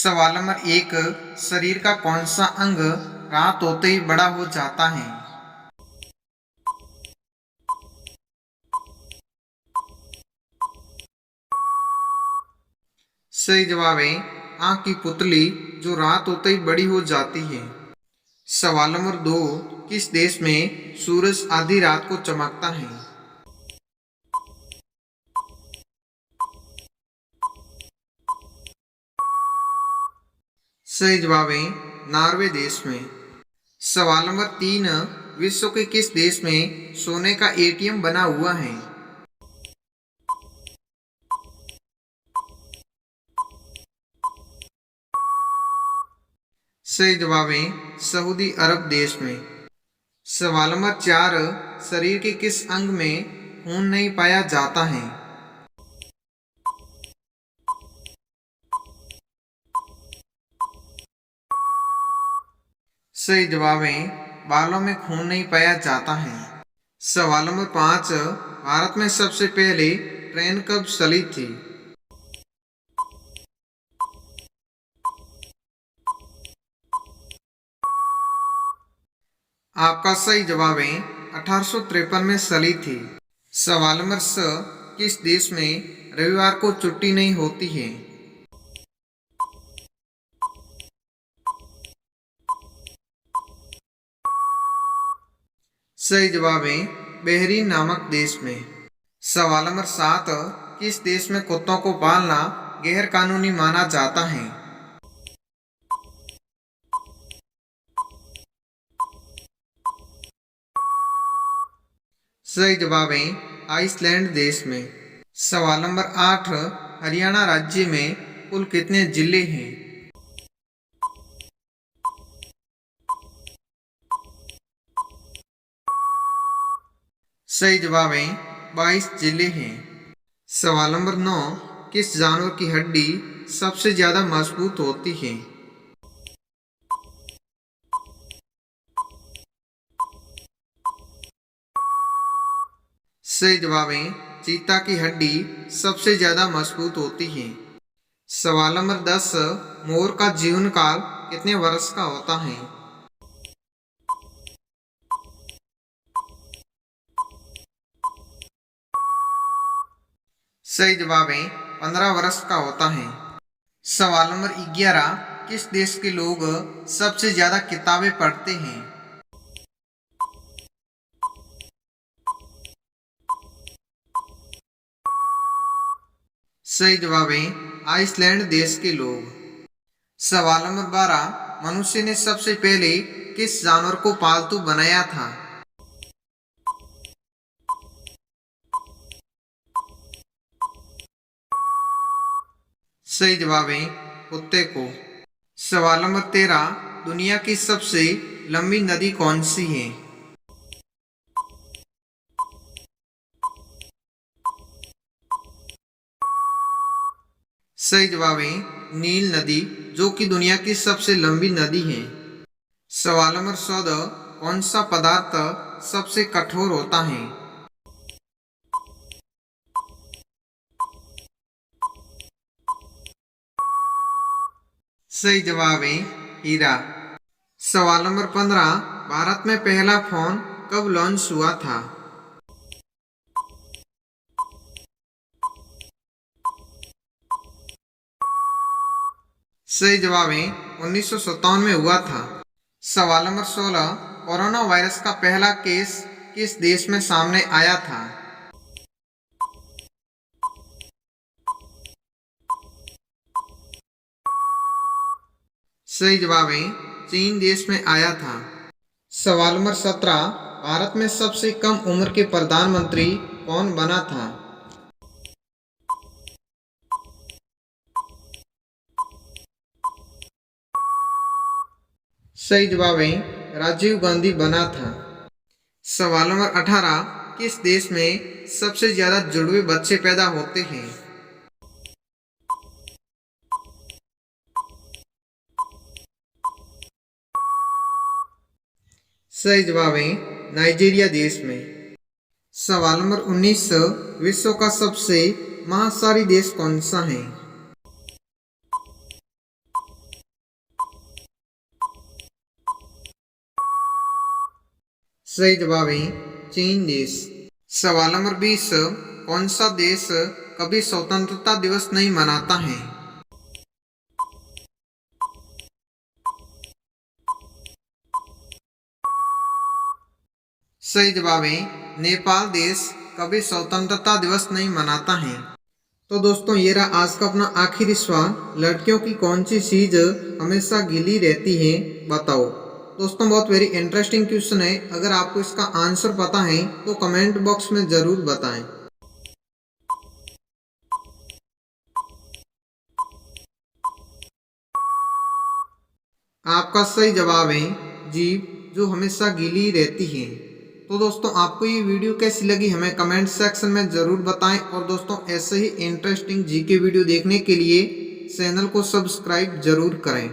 सवाल नंबर एक, शरीर का कौन सा अंग रात होते ही बड़ा हो जाता है? सही जवाब है आँख की पुतली, जो रात होते ही बड़ी हो जाती है। सवाल नंबर दो, किस देश में सूरज आधी रात को चमकता है? सही जवाब है नॉर्वे देश में। सवाल नंबर तीन, विश्व के किस देश में सोने का एटीएम बना हुआ है? सही जवाब है सऊदी अरब देश में। सवाल नंबर चार, शरीर के किस अंग में खून नहीं पाया जाता है? सही जवाब है बालों में खून नहीं पाया जाता है। सवाल नंबर पाँच, भारत में सबसे पहले ट्रेन कब चली थी? आपका सही जवाब है 1853 में चली थी। सवाल नंबर छह, किस देश में रविवार को छुट्टी नहीं होती है? सही जवाब है बहरीन नामक देश में। सवाल नंबर सात, किस देश में कुत्तों को पालना गैर कानूनी माना जाता है? सही जवाब है आइसलैंड देश में। सवाल नंबर आठ, हरियाणा राज्य में कुल कितने जिले हैं? सही जवाब है 22 जिले हैं। सवाल नंबर नौ, किस जानवर की हड्डी सबसे ज्यादा मजबूत होती है? सही जवाब है चीता की हड्डी सबसे ज्यादा मजबूत होती है। सवाल नंबर 10, मोर का जीवन काल कितने वर्ष का होता है? सही जवाब है 15 वर्ष का होता है। सवाल नंबर 11, किस देश के लोग सबसे ज्यादा किताबें पढ़ते हैं? सही जवाब है आइसलैंड देश के लोग। सवाल नंबर 12, मनुष्य ने सबसे पहले किस जानवर को पालतू बनाया था? सही जवाब है कुत्ते को। सवाल नंबर 13, दुनिया की सबसे लंबी नदी कौन सी है? सही जवाब है नील नदी, जो कि दुनिया की सबसे लंबी नदी है। सवाल नंबर 14, कौन सा पदार्थ सबसे कठोर होता है? सही जवाब है हीरा। सवाल नंबर 15, भारत में पहला फोन कब लॉन्च हुआ था? सही जवाब है 1957 में हुआ था। सवाल नंबर 16, कोरोना वायरस का पहला केस किस देश में सामने आया था? सही जवाब है चीन देश में आया था। सवाल नंबर 17, भारत में सबसे कम उम्र के प्रधानमंत्री कौन बना था? सही जवाब है राजीव गांधी बना था। सवाल नंबर 18, किस देश में सबसे ज्यादा जुड़वे बच्चे पैदा होते हैं? सही जवाब है नाइजीरिया देश में। सवाल नंबर 19, विश्व का सबसे महासारी देश कौन सा है? सही जवाब है चीन देश। सवाल नंबर 20, कौन सा देश कभी स्वतंत्रता दिवस नहीं मनाता है? सही जवाब है नेपाल देश कभी स्वतंत्रता दिवस नहीं मनाता है। तो दोस्तों ये रहा आज का अपना आखिरी सवाल, लड़कियों की कौन सी चीज हमेशा गीली रहती है, बताओ। दोस्तों बहुत वेरी इंटरेस्टिंग क्वेश्चन है, अगर आपको इसका आंसर पता है तो कमेंट बॉक्स में जरूर बताएं। आपका सही जवाब है जीभ, जो हमेशा गीली रहती है। तो दोस्तों आपको ये वीडियो कैसी लगी हमें कमेंट सेक्शन में ज़रूर बताएं, और दोस्तों ऐसे ही इंटरेस्टिंग जीके वीडियो देखने के लिए चैनल को सब्सक्राइब जरूर करें।